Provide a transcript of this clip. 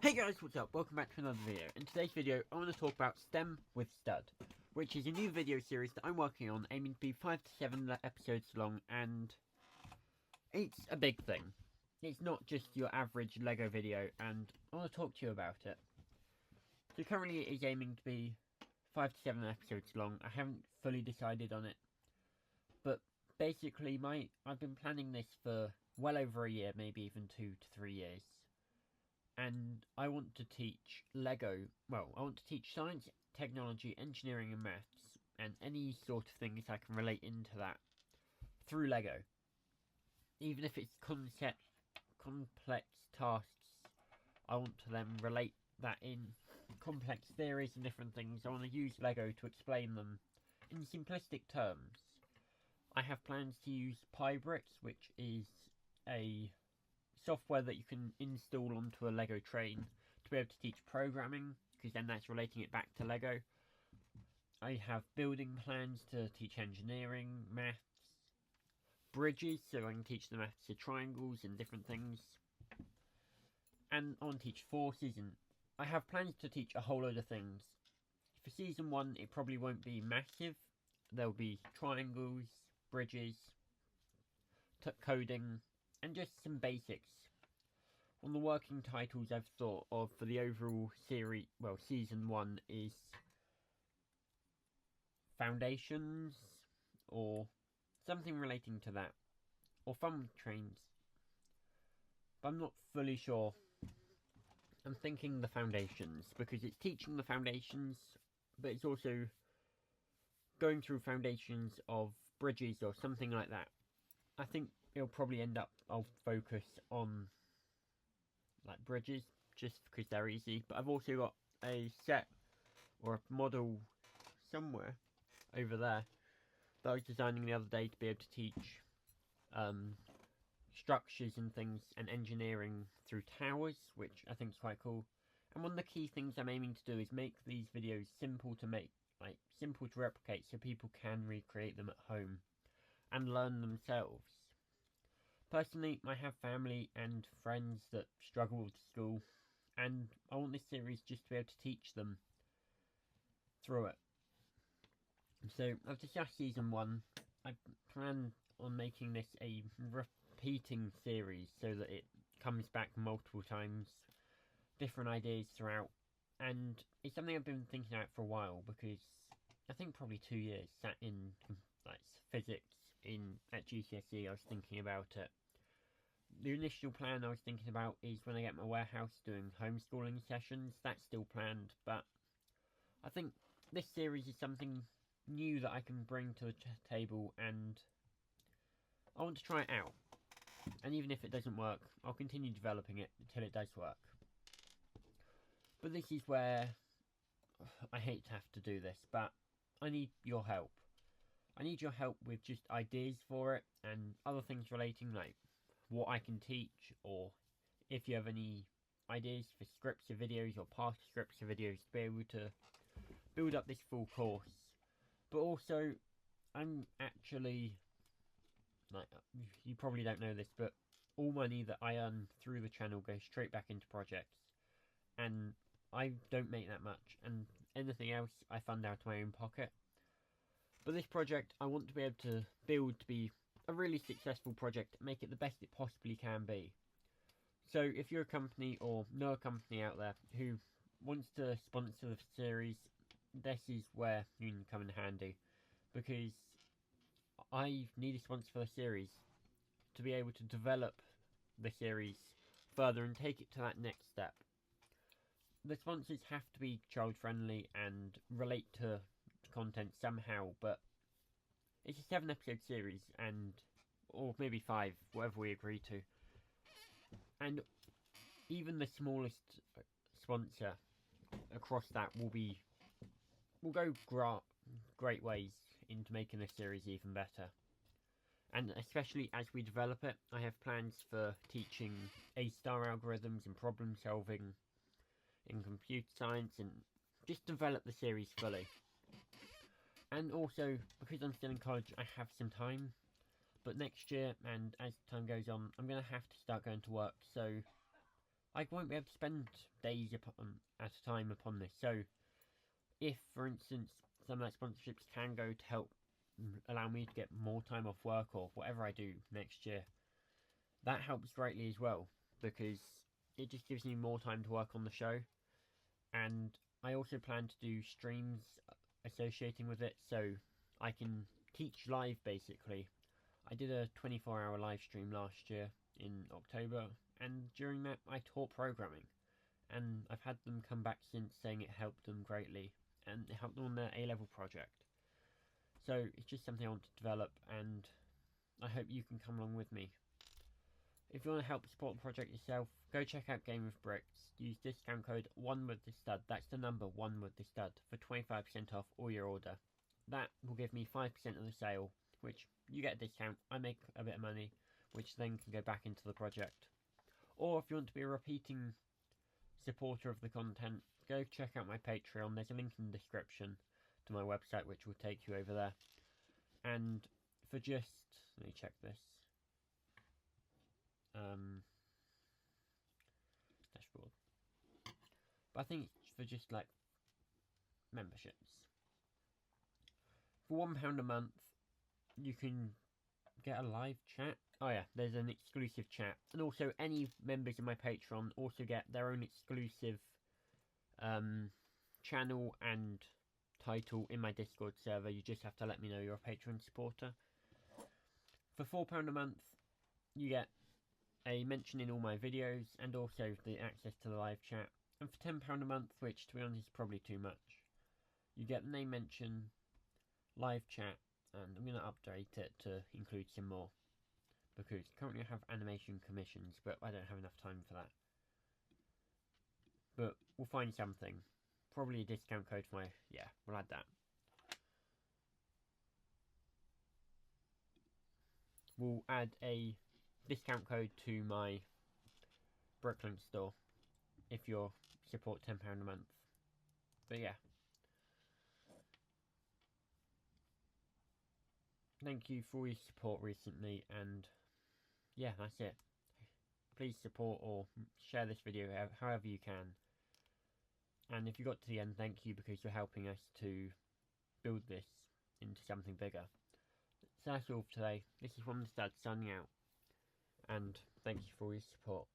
Hey guys, what's up? Welcome back to another video. In today's video, I want to talk about STEM with Stud, which is a new video series that I'm working on, aiming to be 5 to 7 episodes long, and it's a big thing. It's not just your average LEGO video, and I want to talk to you about it. So currently it is aiming to be 5 to 7 episodes long. I haven't fully decided on it, but basically I've been planning this for well over a year, maybe even 2 to 3 years. And I want to teach LEGO. Well, I want to teach science, technology, engineering, and maths, and any sort of things I can relate into that through LEGO. Even if it's complex tasks, I want to then relate that in complex theories and different things. I want to use LEGO to explain them in simplistic terms. I have plans to use Pybricks, which is a software that you can install onto a LEGO train to be able to teach programming, because then that's relating it back to LEGO. I have building plans to teach engineering, maths, bridges, so I can teach the maths of triangles and different things. And I want to teach forces, and I have plans to teach a whole load of things. For season 1, it probably won't be massive. There'll be triangles, bridges, coding, and just some basics. One of the working titles I've thought of for the overall series, well, season 1 is Foundations, or something relating to that, or Fun Trains. But I'm not fully sure. I'm thinking the Foundations, because it's teaching the foundations, but it's also going through foundations of bridges or something like that. I think it'll probably end up, I'll focus on like bridges, just because they're easy. But I've also got a set or a model somewhere over there that I was designing the other day to be able to teach structures and things and engineering through towers, which I think is quite cool. And one of the key things I'm aiming to do is make these videos simple to make, like simple to replicate, so people can recreate them at home and learn themselves. Personally, I have family and friends that struggle with school, and I want this series just to be able to teach them through it. So, I've discussed season 1. I plan on making this a repeating series so that it comes back multiple times, different ideas throughout, and it's something I've been thinking about for a while, because I think probably 2 years sat in like physics at GCSE. I was thinking about it. The initial plan I was thinking about is when I get my warehouse doing homeschooling sessions. That's still planned, but I think this series is something new that I can bring to the table, and I want to try it out. And even if it doesn't work, I'll continue developing it until it does work. But this is where I hate to have to do this, but I need your help. I need your help with just ideas for it and other things relating, like what I can teach, or if you have any ideas for scripts of videos or past scripts of videos to be able to build up this full course. But also, I'm actually, like, you probably don't know this, but all money that I earn through the channel goes straight back into projects, and I don't make that much, and anything else I fund out of my own pocket. But this project I want to be able to build to be a really successful project, make it the best it possibly can be. So if you're a company or know a company out there who wants to sponsor the series, this is where you can come in handy, because I need a sponsor for the series to be able to develop the series further and take it to that next step. The sponsors have to be child friendly and relate to content somehow, but it's a 7-episode series, and or maybe 5, whatever we agree to. And even the smallest sponsor across that will go great ways into making this series even better. And especially as we develop it, I have plans for teaching A-star algorithms and problem solving in computer science, and just develop the series fully. And also, because I'm still in college, I have some time. But next year, and as time goes on, I'm going to have to start going to work. So I won't be able to spend days at a time upon this. So, if, for instance, some of that sponsorships can go to help allow me to get more time off work or whatever I do next year, that helps greatly as well, because it just gives me more time to work on the show. And I also plan to do streams associating with it, so I can teach live basically. I did a 24-hour live stream last year in October, and during that I taught programming, and I've had them come back since saying it helped them greatly, and it helped them on their A-level project. So it's just something I want to develop, and I hope you can come along with me. If you want to help support the project yourself, go check out Game of Bricks. Use discount code 1WithTheStud, that's the number 1WithTheStud, for 25% off all your order. That will give me 5% of the sale, which you get a discount, I make a bit of money, which then can go back into the project. Or if you want to be a repeating supporter of the content, go check out my Patreon. There's a link in the description to my website which will take you over there. And for just, let me check this, dashboard, but I think it's for just like memberships. For £1 a month you can get a live chat. Oh yeah, there's an exclusive chat, and also any members of my Patreon also get their own exclusive channel and title in my Discord server. You just have to let me know you're a Patreon supporter. For £4 a month you get a mention in all my videos and also the access to the live chat. And for £10 a month, which to be honest is probably too much, you get the name mention, live chat, and I'm going to update it to include some more, because currently I have animation commissions, but I don't have enough time for that. But we'll find something. Probably a discount code for my... yeah, we'll add that. We'll add a discount code to my Brooklyn store if you support £10 a month. But yeah. Thank you for your support recently, and yeah, that's it. Please support or share this video however you can. And if you got to the end, thank you, because you're helping us to build this into something bigger. So that's all for today. This is WithTheStud signing out, and thank you for your support.